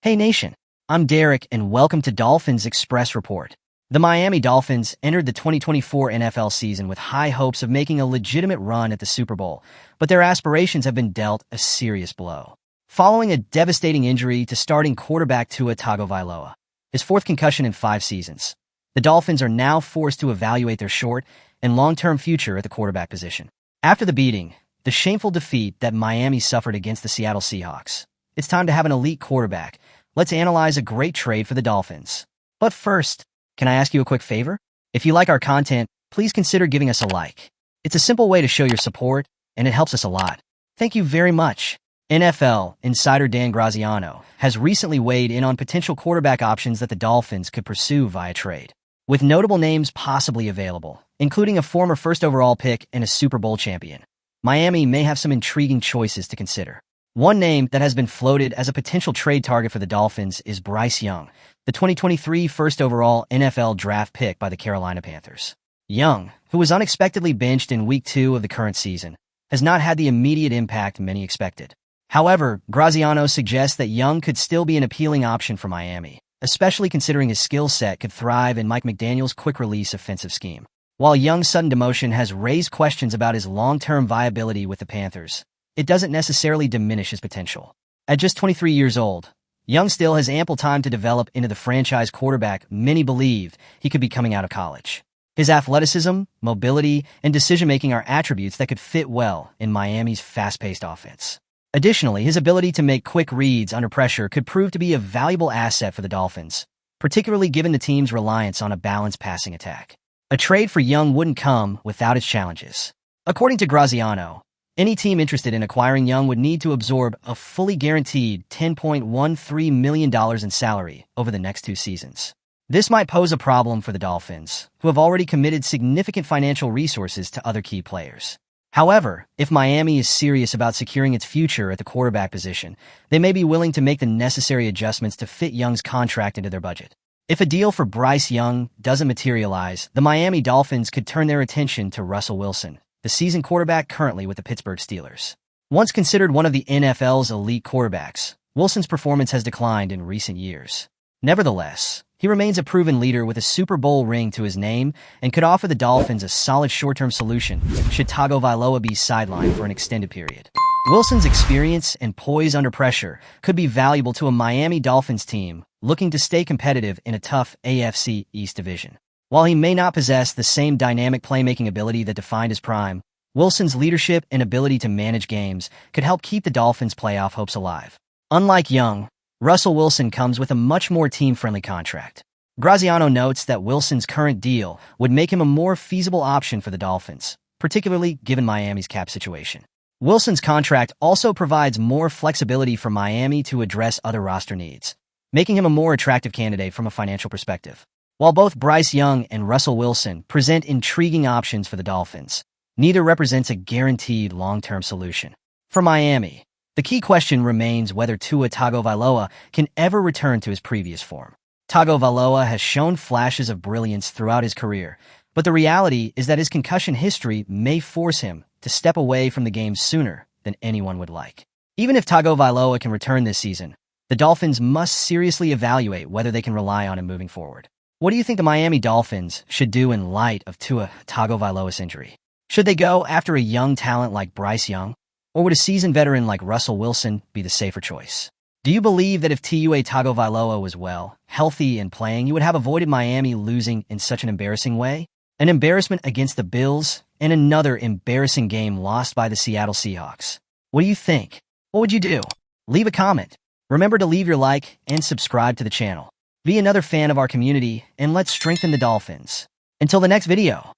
Hey Nation, I'm Derek and welcome to Dolphins Express Report. The Miami Dolphins entered the 2024 NFL season with high hopes of making a legitimate run at the Super Bowl, but their aspirations have been dealt a serious blow. Following a devastating injury to starting quarterback Tua Tagovailoa, his fourth concussion in 5 seasons, the Dolphins are now forced to evaluate their short and long-term future at the quarterback position. After the beating, the shameful defeat that Miami suffered against the Seattle Seahawks, it's time to have an elite quarterback. Let's analyze a great trade for the Dolphins. But first, can I ask you a quick favor? If you like our content, please consider giving us a like. It's a simple way to show your support, and it helps us a lot. Thank you very much. NFL insider Dan Graziano has recently weighed in on potential quarterback options that the Dolphins could pursue via trade, with notable names possibly available, including a former first overall pick and a Super Bowl champion. Miami may have some intriguing choices to consider. One name that has been floated as a potential trade target for the Dolphins is Bryce Young, the 2023 first overall NFL draft pick by the Carolina Panthers. Young, who was unexpectedly benched in Week 2 of the current season, has not had the immediate impact many expected. However, Graziano suggests that Young could still be an appealing option for Miami, especially considering his skill set could thrive in Mike McDaniel's quick-release offensive scheme. While Young's sudden demotion has raised questions about his long-term viability with the Panthers, it doesn't necessarily diminish his potential. At just 23 years old, Young still has ample time to develop into the franchise quarterback many believed he could be coming out of college. His athleticism, mobility, and decision-making are attributes that could fit well in Miami's fast-paced offense. Additionally, his ability to make quick reads under pressure could prove to be a valuable asset for the Dolphins, particularly given the team's reliance on a balanced passing attack. A trade for Young wouldn't come without its challenges. According to Graziano, any team interested in acquiring Young would need to absorb a fully guaranteed $10.13 million in salary over the next 2 seasons. This might pose a problem for the Dolphins, who have already committed significant financial resources to other key players. However, if Miami is serious about securing its future at the quarterback position, they may be willing to make the necessary adjustments to fit Young's contract into their budget. If a deal for Bryce Young doesn't materialize, the Miami Dolphins could turn their attention to Russell Wilson, the seasoned quarterback currently with the Pittsburgh Steelers. Once considered one of the NFL's elite quarterbacks, Wilson's performance has declined in recent years. Nevertheless, he remains a proven leader with a Super Bowl ring to his name and could offer the Dolphins a solid short-term solution should Tagovailoa be sidelined for an extended period. Wilson's experience and poise under pressure could be valuable to a Miami Dolphins team looking to stay competitive in a tough AFC East division. While he may not possess the same dynamic playmaking ability that defined his prime, Wilson's leadership and ability to manage games could help keep the Dolphins' playoff hopes alive. Unlike Young, Russell Wilson comes with a much more team-friendly contract. Graziano notes that Wilson's current deal would make him a more feasible option for the Dolphins, particularly given Miami's cap situation. Wilson's contract also provides more flexibility for Miami to address other roster needs, making him a more attractive candidate from a financial perspective. While both Bryce Young and Russell Wilson present intriguing options for the Dolphins, neither represents a guaranteed long-term solution. For Miami, the key question remains whether Tua Tagovailoa can ever return to his previous form. Tagovailoa has shown flashes of brilliance throughout his career, but the reality is that his concussion history may force him to step away from the game sooner than anyone would like. Even if Tagovailoa can return this season, the Dolphins must seriously evaluate whether they can rely on him moving forward. What do you think the Miami Dolphins should do in light of Tua Tagovailoa's injury? Should they go after a young talent like Bryce Young? Or would a seasoned veteran like Russell Wilson be the safer choice? Do you believe that if Tua Tagovailoa was well, healthy, and playing, you would have avoided Miami losing in such an embarrassing way? An embarrassment against the Bills and another embarrassing game lost by the Seattle Seahawks. What do you think? What would you do? Leave a comment. Remember to leave your like and subscribe to the channel. Be another fan of our community, and let's strengthen the Dolphins. Until the next video.